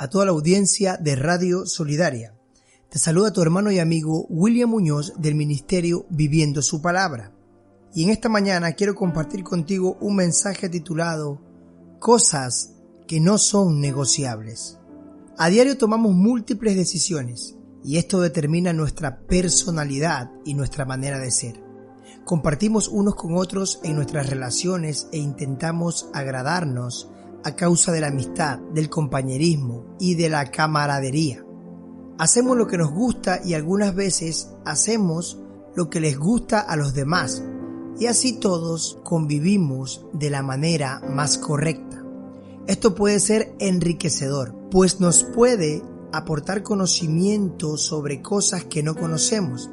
a toda la audiencia de Radio Solidaria. Te saluda tu hermano y amigo William Muñoz del Ministerio Viviendo su Palabra. Y en esta mañana quiero compartir contigo un mensaje titulado Cosas que no son negociables. A diario tomamos múltiples decisiones y esto determina nuestra personalidad y nuestra manera de ser. Compartimos unos con otros en nuestras relaciones e intentamos agradarnos a causa de la amistad, del compañerismo y de la camaradería. Hacemos lo que nos gusta y algunas veces hacemos lo que les gusta a los demás y así todos convivimos de la manera más correcta. Esto puede ser enriquecedor, pues nos puede aportar conocimiento sobre cosas que no conocemos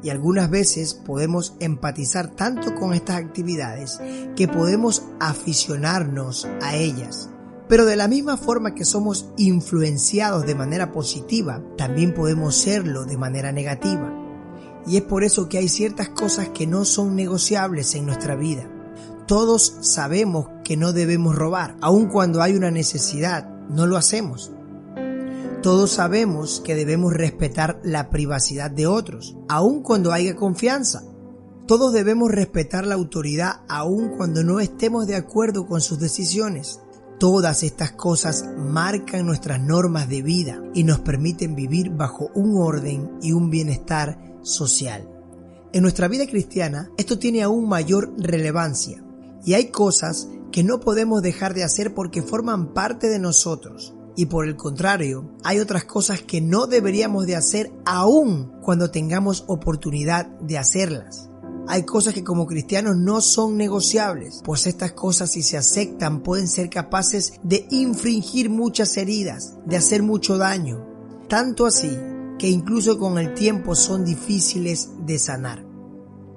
y algunas veces podemos empatizar tanto con estas actividades que podemos aficionarnos a ellas. Pero de la misma forma que somos influenciados de manera positiva, también podemos serlo de manera negativa. Y es por eso que hay ciertas cosas que no son negociables en nuestra vida. Todos sabemos que no debemos robar, aun cuando hay una necesidad, no lo hacemos. Todos sabemos que debemos respetar la privacidad de otros, aun cuando haya confianza. Todos debemos respetar la autoridad, aun cuando no estemos de acuerdo con sus decisiones. Todas estas cosas marcan nuestras normas de vida y nos permiten vivir bajo un orden y un bienestar social. En nuestra vida cristiana, esto tiene aún mayor relevancia y hay cosas que no podemos dejar de hacer porque forman parte de nosotros. Y por el contrario, hay otras cosas que no deberíamos de hacer aún cuando tengamos oportunidad de hacerlas. Hay cosas que como cristianos no son negociables, pues estas cosas si se aceptan pueden ser capaces de infligir muchas heridas, de hacer mucho daño. Tanto así que incluso con el tiempo son difíciles de sanar.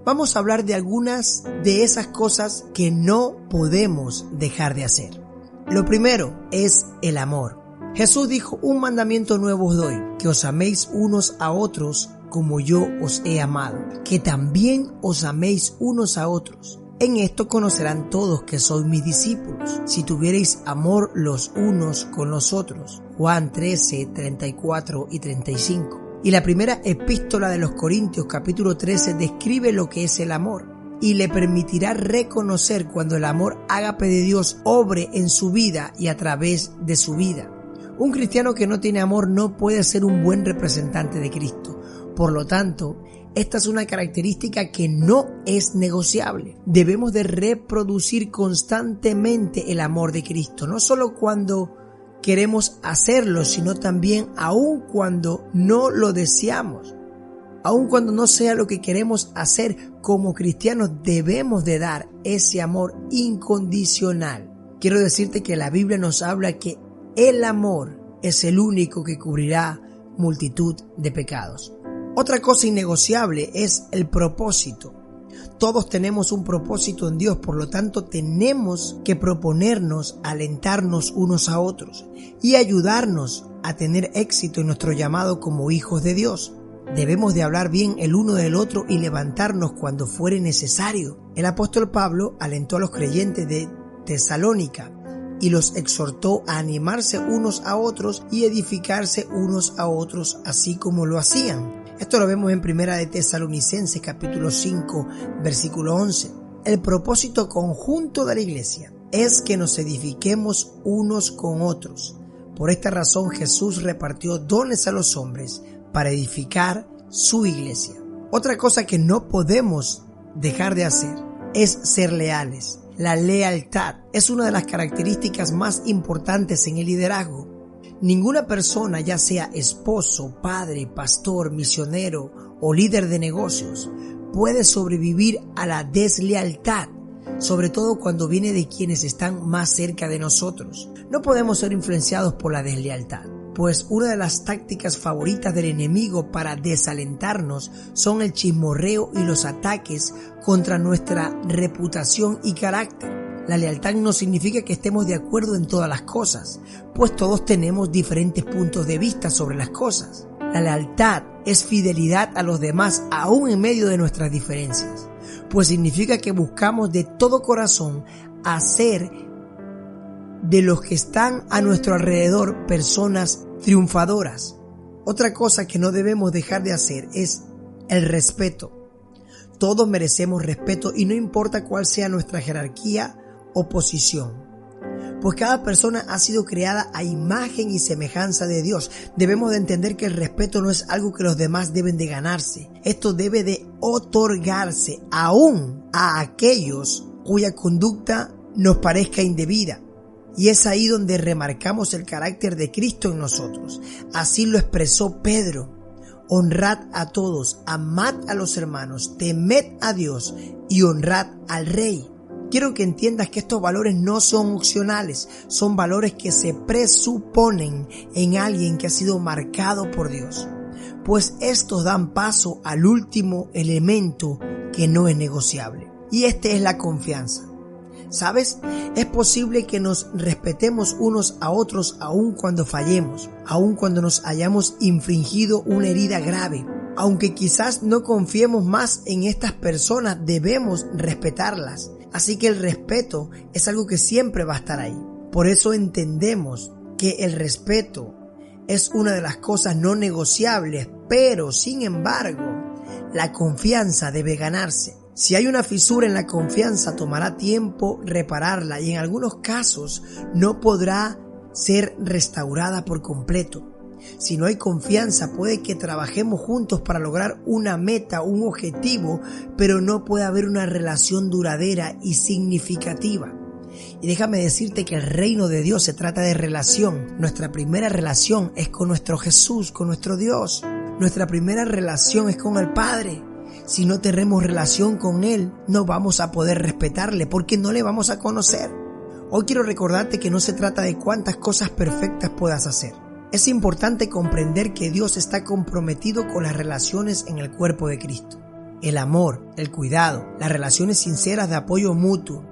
Vamos a hablar de algunas de esas cosas que no podemos dejar de hacer. Lo primero es el amor. Jesús dijo, un mandamiento nuevo os doy, que os améis unos a otros como yo os he amado, que también os améis unos a otros. En esto conocerán todos que sois mis discípulos, si tuviereis amor los unos con los otros. Juan 13, 34 y 35. Y la primera epístola de los Corintios, capítulo 13, describe lo que es el amor y le permitirá reconocer cuando el amor ágape de Dios obre en su vida y a través de su vida. Un cristiano que no tiene amor no puede ser un buen representante de Cristo. Por lo tanto, esta es una característica que no es negociable. Debemos de reproducir constantemente el amor de Cristo, no solo cuando queremos hacerlo, sino también aun cuando no lo deseamos. Aun cuando no sea lo que queremos hacer, como cristianos debemos de dar ese amor incondicional. Quiero decirte que la Biblia nos habla que el amor es el único que cubrirá multitud de pecados. Otra cosa innegociable es el propósito. Todos tenemos un propósito en Dios, por lo tanto tenemos que proponernos, alentarnos unos a otros y ayudarnos a tener éxito en nuestro llamado como hijos de Dios. Debemos de hablar bien el uno del otro y levantarnos cuando fuere necesario. El apóstol Pablo alentó a los creyentes de Tesalónica y los exhortó a animarse unos a otros y edificarse unos a otros, así como lo hacían. Esto lo vemos en Primera de Tesalonicenses, capítulo 5, versículo 11. El propósito conjunto de la iglesia es que nos edifiquemos unos con otros. Por esta razón Jesús repartió dones a los hombres para edificar su iglesia. Otra cosa que no podemos dejar de hacer es ser leales. La lealtad es una de las características más importantes en el liderazgo. Ninguna persona, ya sea esposo, padre, pastor, misionero o líder de negocios, puede sobrevivir a la deslealtad, sobre todo cuando viene de quienes están más cerca de nosotros. No podemos ser influenciados por la deslealtad, pues una de las tácticas favoritas del enemigo para desalentarnos son el chismorreo y los ataques contra nuestra reputación y carácter. La lealtad no significa que estemos de acuerdo en todas las cosas, pues todos tenemos diferentes puntos de vista sobre las cosas. La lealtad es fidelidad a los demás aún en medio de nuestras diferencias, pues significa que buscamos de todo corazón hacer de los que están a nuestro alrededor personas triunfadoras. Otra cosa que no debemos dejar de hacer es el respeto. Todos merecemos respeto y no importa cuál sea nuestra jerarquía o posición. Pues cada persona ha sido creada a imagen y semejanza de Dios. Debemos de entender que el respeto no es algo que los demás deben de ganarse. Esto debe de otorgarse aún a aquellos cuya conducta nos parezca indebida. Y es ahí donde remarcamos el carácter de Cristo en nosotros. Así lo expresó Pedro. Honrad a todos, amad a los hermanos, temed a Dios y honrad al Rey. Quiero que entiendas que estos valores no son opcionales, son valores que se presuponen en alguien que ha sido marcado por Dios. Pues estos dan paso al último elemento que no es negociable. Y este es la confianza. ¿Sabes? Es posible que nos respetemos unos a otros aun cuando fallemos, aun cuando nos hayamos infligido una herida grave. Aunque quizás no confiemos más en estas personas, debemos respetarlas. Así que el respeto es algo que siempre va a estar ahí. Por eso entendemos que el respeto es una de las cosas no negociables, pero sin embargo, la confianza debe ganarse. Si hay una fisura en la confianza, tomará tiempo repararla y en algunos casos no podrá ser restaurada por completo. Si no hay confianza, puede que trabajemos juntos para lograr una meta, un objetivo, pero no puede haber una relación duradera y significativa. Y déjame decirte que el reino de Dios se trata de relación. Nuestra primera relación es con nuestro Jesús, con nuestro Dios. Nuestra primera relación es con el Padre. Si no tenemos relación con Él, no vamos a poder respetarle porque no le vamos a conocer. Hoy quiero recordarte que no se trata de cuántas cosas perfectas puedas hacer. Es importante comprender que Dios está comprometido con las relaciones en el cuerpo de Cristo. El amor, el cuidado, las relaciones sinceras de apoyo mutuo.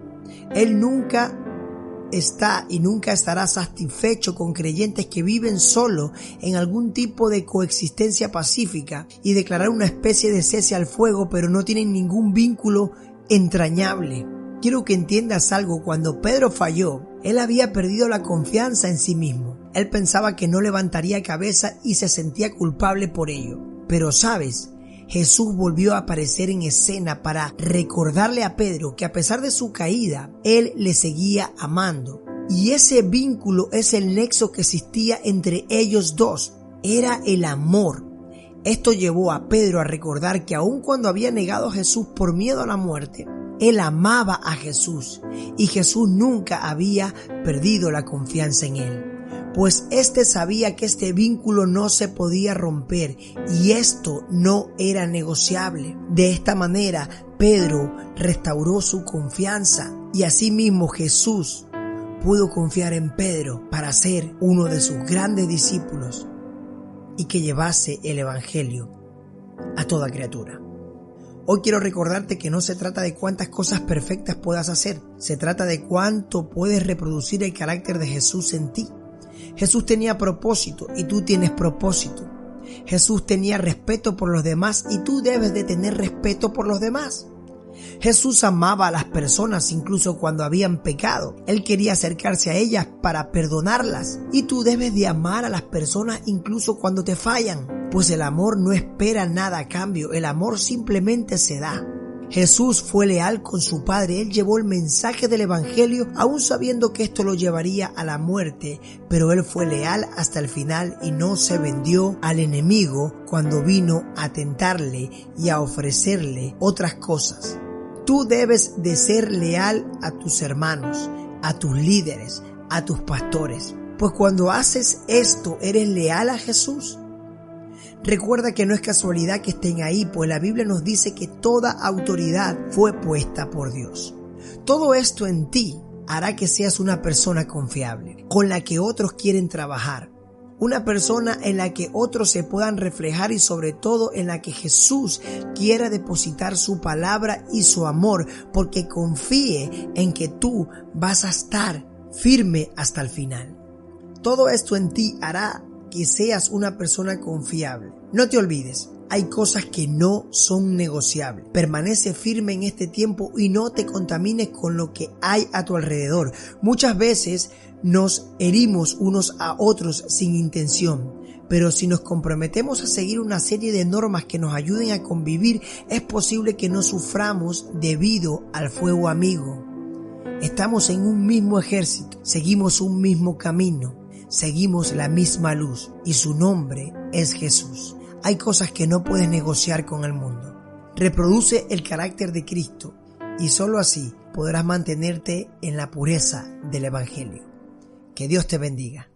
Él nunca está y nunca estará satisfecho con creyentes que viven solo en algún tipo de coexistencia pacífica y declarar una especie de cese al fuego, pero no tienen ningún vínculo entrañable. Quiero que entiendas algo. Cuando Pedro falló, él había perdido la confianza en sí mismo. Él pensaba que no levantaría cabeza y se sentía culpable por ello. Pero ¿sabes? Jesús volvió a aparecer en escena para recordarle a Pedro que a pesar de su caída, él le seguía amando. Y ese vínculo es el nexo que existía entre ellos dos. Era el amor. Esto llevó a Pedro a recordar que aun cuando había negado a Jesús por miedo a la muerte, él amaba a Jesús y Jesús nunca había perdido la confianza en él. Pues éste sabía que este vínculo no se podía romper y esto no era negociable. De esta manera, Pedro restauró su confianza y asimismo Jesús pudo confiar en Pedro para ser uno de sus grandes discípulos y que llevase el evangelio a toda criatura. Hoy quiero recordarte que no se trata de cuántas cosas perfectas puedas hacer, se trata de cuánto puedes reproducir el carácter de Jesús en ti. Jesús tenía propósito y tú tienes propósito. Jesús tenía respeto por los demás y tú debes de tener respeto por los demás. Jesús amaba a las personas incluso cuando habían pecado. Él quería acercarse a ellas para perdonarlas. Y tú debes de amar a las personas incluso cuando te fallan. Pues el amor no espera nada a cambio. El amor simplemente se da. Jesús fue leal con su Padre. Él llevó el mensaje del evangelio aún sabiendo que esto lo llevaría a la muerte. Pero Él fue leal hasta el final y no se vendió al enemigo cuando vino a tentarle y a ofrecerle otras cosas. Tú debes de ser leal a tus hermanos, a tus líderes, a tus pastores. Pues cuando haces esto, ¿eres leal a Jesús? Recuerda que no es casualidad que estén ahí, pues la Biblia nos dice que toda autoridad fue puesta por Dios. Todo esto en ti hará que seas una persona confiable, con la que otros quieren trabajar. Una persona en la que otros se puedan reflejar y sobre todo en la que Jesús quiera depositar su palabra y su amor, porque confíe en que tú vas a estar firme hasta el final. Todo esto en ti hará que seas una persona confiable. No te olvides, hay cosas que no son negociables. Permanece firme en este tiempo y no te contamines con lo que hay a tu alrededor. Muchas veces nos herimos unos a otros sin intención, pero si nos comprometemos a seguir una serie de normas que nos ayuden a convivir, es posible que no suframos debido al fuego amigo. Estamos en un mismo ejército, seguimos un mismo camino, seguimos la misma luz y su nombre es Jesús. Hay cosas que no puedes negociar con el mundo. Reproduce el carácter de Cristo y solo así podrás mantenerte en la pureza del Evangelio. Que Dios te bendiga.